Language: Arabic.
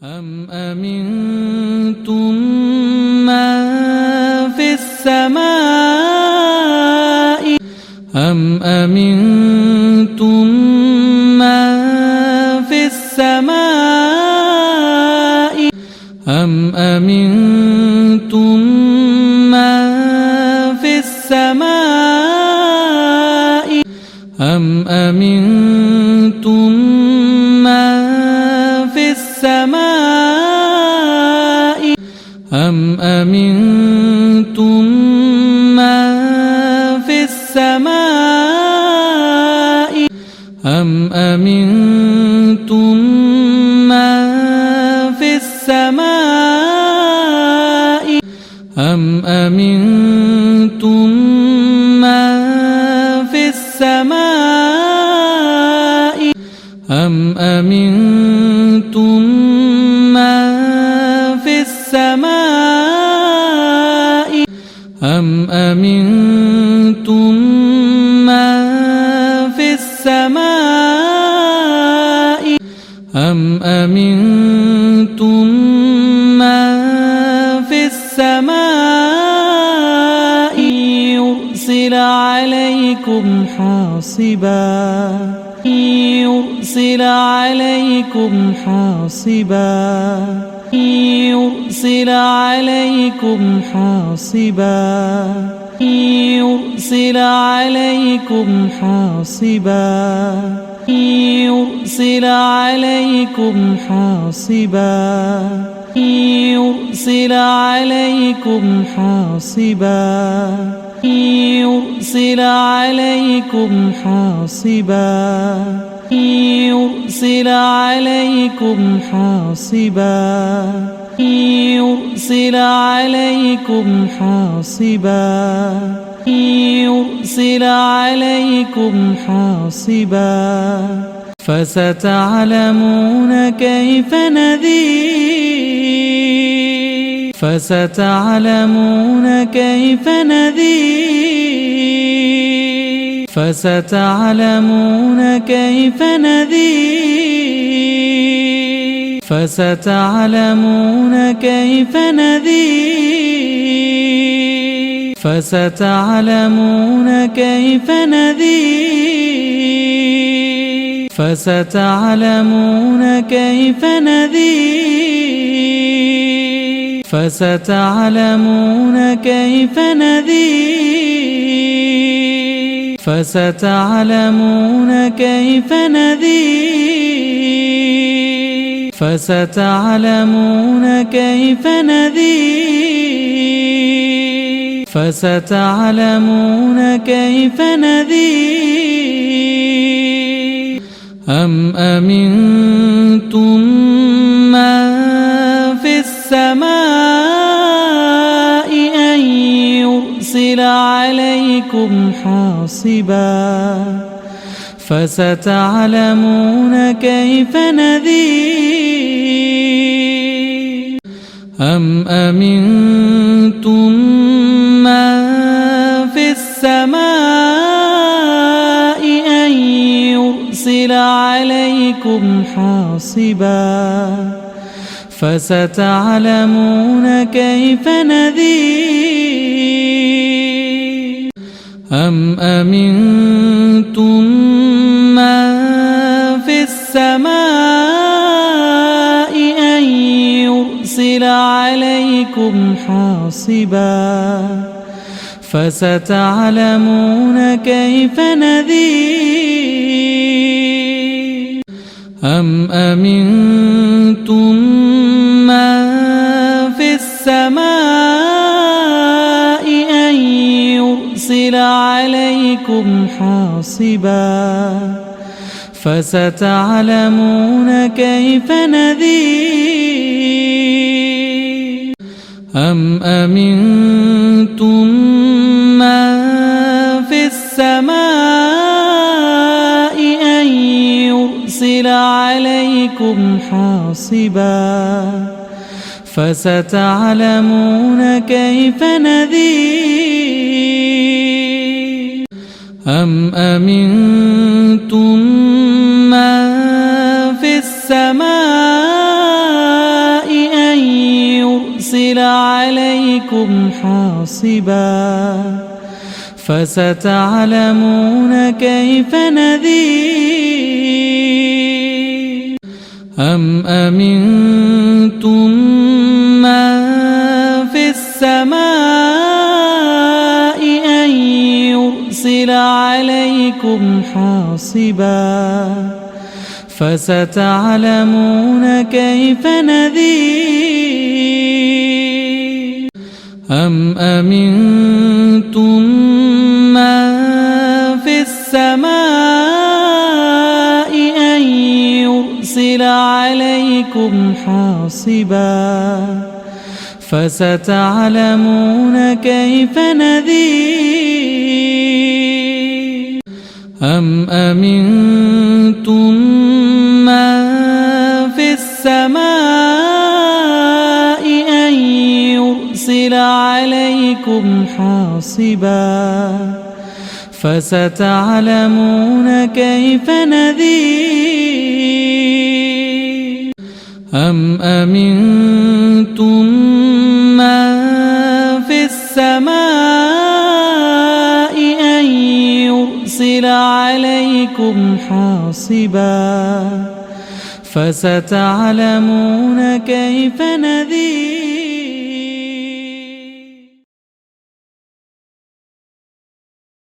أم أمنتم من في السماء أم أمنتم من في السماء أم أمنتم من في السماء أم أمنتم من في السماء أم أمنتم من في السماء أم أمنتم من في السماء أم أمنتم من في السماء أم أمنتم من في السماء أم أمنتم من في السماء أم أمنتم من في السماء يرسل عليكم حاصبا يرسل عليكم حاصبا يرسل عليكم حاصبا يرسل عليكم حاصبا يرسل عليكم حاصبا يرسل عليكم حاصبا يرسل عليكم حاصبا يرسل عليكم حاصبا يرسل عليكم حاصبا يرسل عليكم حاصبا فستعلمون كيف نذير فستعلمون كيف نذير فستعلمون كيف نذير فستعلمون كيف نذير فستعلمون كيف نذير فستعلمون كيف نذير فستعلمون كيف نذير فستعلمون كيف نذير فستعلمون كيف نذير فستعلمون كيف نذير أم أمنتم من في السماء أن يرسل عليكم حاصبا فستعلمون كيف نذير أم أمنتم من في السماء أن يرسل عليكم حاصبا فستعلمون كيف نذير أم أمنتم من في السماء أن يرسل عليكم حاصبا فستعلمون كيف نذير أم أمنتم من في السماء أن يرسل عليكم حاصبا فستعلمون كيف نذير أم أمنتم من في السماء أن يرسل عليكم حاصبا فستعلمون كيف نذير أم أمنتم من في السماء عليكم حاصبا فستعلمون كيف نذير أم أمنتم من في السماء أن يرسل عليكم حاصبا فستعلمون كيف نذير أم أمنتم من في السماء أن يرسل عليكم حاصبا فستعلمون كيف نذير أم أمنتم من في السماء أن يرسل عليكم حاصبا فستعلمون كيف نذير أم أمنتم من في السماء أن يرسل عليكم حاصبا فستعلمون كيف نذير